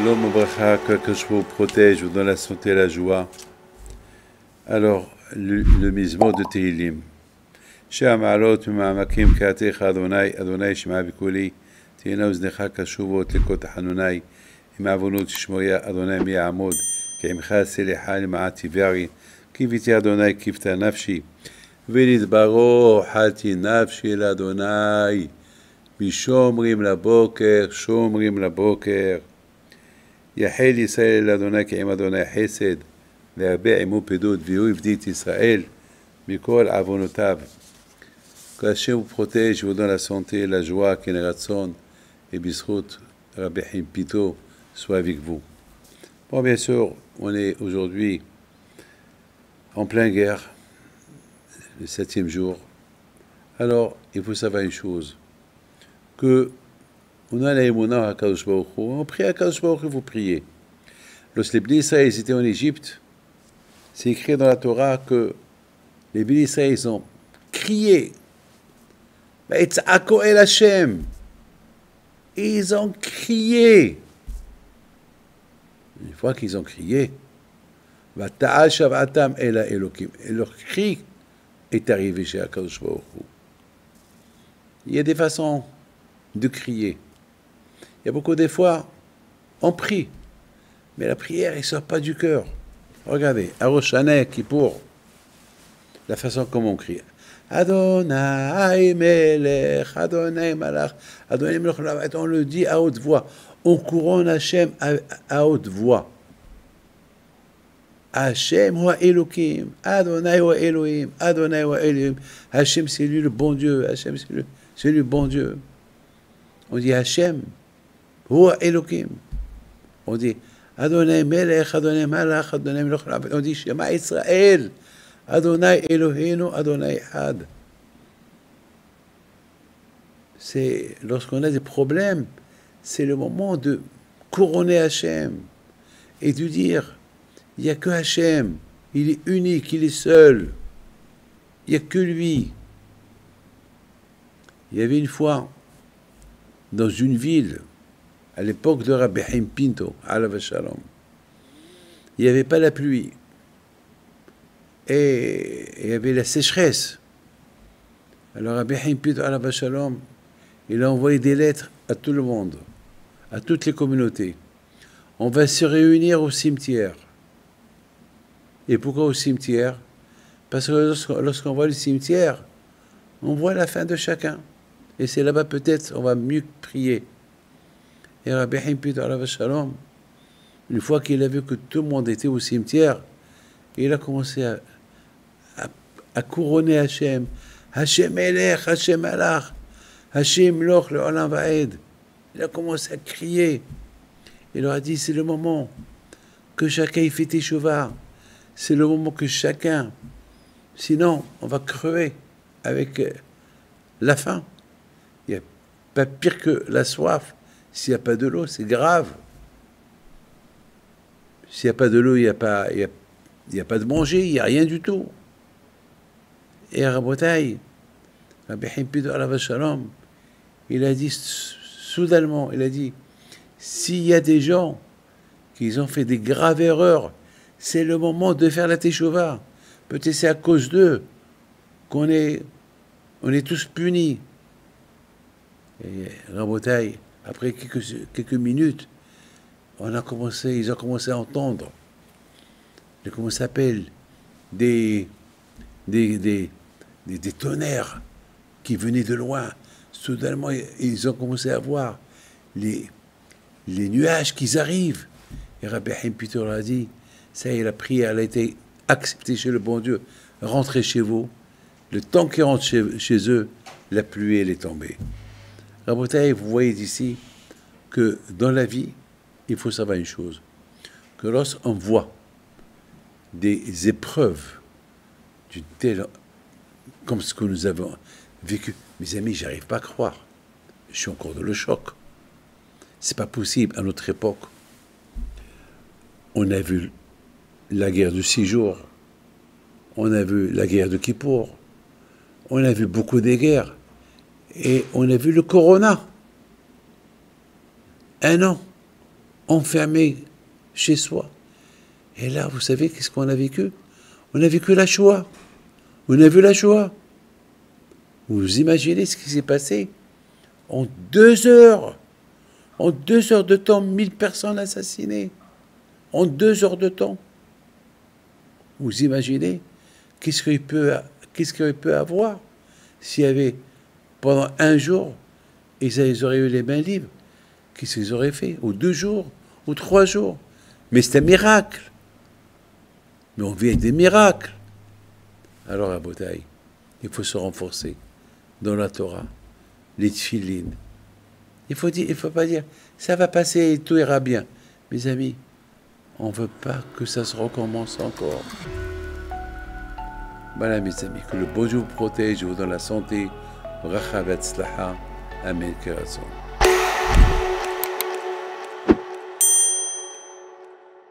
Shalom Obracha, que je vous protège, vous donne la santé et la joie. Alors, le mismor de Tehillim. שהמעלות ממעמקים קראתך אדוני, אדוני שמע בקולי, תהיינה אוזניך קשובות לקול תחנוני, עם עוונות תשמעיה אדוני מי יעמוד, כי עמך סליחה למעט תבערי, קיוויתי אדוני קיוותה נפשי, ונתברו חלתי נפשי לאדוני, משומרים לבוקר, שומרים לבוקר. יחל ישראל לאדוני כי עם אדוני חסד, להרבה עמו פדות, והוא יפדי את ישראל מכל עוונותיו. Que Hachem vous protège, vous donne la santé, la joie, Keneratson, et Bisrout, Rabbi Haim Pito, soit avec vous. Bon, bien sûr, on est aujourd'hui en pleine guerre, le 7e jour. Alors, il faut savoir une chose, que on a l'aïmouna à Kadosh Baruch Hu, on prie à Kadosh Baruch Hu, vous priez. Lorsque les Bnei Israël étaient en Égypte, c'est écrit dans la Torah que les Bnei Israël ont crié. El Hashem. Ils ont crié. Une fois qu'ils ont crié, et leur cri est arrivé chez Akadosh Baruch Hu. Il y a des façons de crier. Il y a beaucoup de fois, on prie, mais la prière, elle ne sort pas du cœur. Regardez, à Rosh Hashanah, Kippour, la façon comme on crie. Adonai Melech, Adonai Malach, Adonai Melech, on le dit à haute voix. On couronne Hachem à haute voix. Hachem wa Elohim, Adonai wa Elohim, Adonai wa Elohim. Hachem, c'est lui le bon Dieu. Hachem, c'est lui le bon Dieu. On dit Hachem, wa Elohim. On dit Adonai Melech, Adonai Malach, Adonai Melech. On dit Shema Israël. Adonai Eloheinu, Adonai Had. C'est lorsqu'on a des problèmes, c'est le moment de couronner Hachem et de dire, il n'y a que Hachem, il est unique, il est seul, il n'y a que lui. Il y avait une fois, dans une ville, à l'époque de Rabbi Haim Pinto, alav shalom, il n'y avait pas la pluie. Et il y avait la sécheresse. Alors Rabbi Haim Pinto alav shalom, il a envoyé des lettres à tout le monde, à toutes les communautés. On va se réunir au cimetière. Et pourquoi au cimetière? Parce que lorsqu'on voit le cimetière, on voit la fin de chacun. Et c'est là-bas peut-être on va mieux prier. Et Rabbi Haim Pinto alav shalom, une fois qu'il a vu que tout le monde était au cimetière, il a commencé à couronner Hachem. Hachem Elech, Hachem Alach, Hachem Loch, le Olam Vaed. Il a commencé à crier. Il leur a dit, c'est le moment que chacun y fait teshuva. C'est le moment que chacun, sinon on va crever avec la faim. Il n'y a pas pire que la soif. S'il n'y a pas de l'eau, c'est grave. S'il n'y a pas de l'eau, il n'y a pas de manger, il n'y a rien du tout. Et Rabotai, Rabbi Haim Pinto alav shalom, il a dit soudainement, il a dit, s'il y a des gens qui ont fait des graves erreurs, c'est le moment de faire la teshuva. Peut-être c'est à cause d'eux qu'on est tous punis. Et Rabotai, après quelques minutes, ils ont commencé à entendre, comment ça s'appelle, des tonnerres qui venaient de loin. Soudainement, ils ont commencé à voir les nuages qui arrivent. Et Rabbi Haim Pinto leur a dit, ça y est, la prière elle a été acceptée chez le bon Dieu. Rentrez chez vous. Le temps qu'ils rentrent chez eux, la pluie elle est tombée. Rabotai, vous voyez d'ici que dans la vie, il faut savoir une chose, que lorsqu'on voit des épreuves d'une telle, comme ce que nous avons vécu, mes amis, j'arrive pas à croire. Je suis encore dans le choc. C'est pas possible. À notre époque, on a vu la guerre de 6 jours, on a vu la guerre de Kippour, on a vu beaucoup de guerres, et on a vu le corona. 1 an. enfermé chez soi. Et là, vous savez qu'est-ce qu'on a vécu? On a vécu la Shoah. On a vu la Shoah. Vous imaginez ce qui s'est passé? En 2 heures. En 2 heures de temps, 1000 personnes assassinées. En 2 heures de temps. Vous imaginez qu'est-ce qu'il peut avoir s'il y avait, pendant 1 jour, ils auraient eu les mains libres? Qu'est-ce qu'ils auraient fait? Ou 2 jours? Ou 3 jours? Mais c'est un miracle. Mais on vit avec des miracles. Alors, à Botaï, il faut se renforcer dans la Torah, les tfilines. Il faut pas dire, ça va passer et tout ira bien. Mes amis, on ne veut pas que ça se recommence encore. Voilà, mes amis, que le bon Dieu vous protège, vous donne la santé. Amen.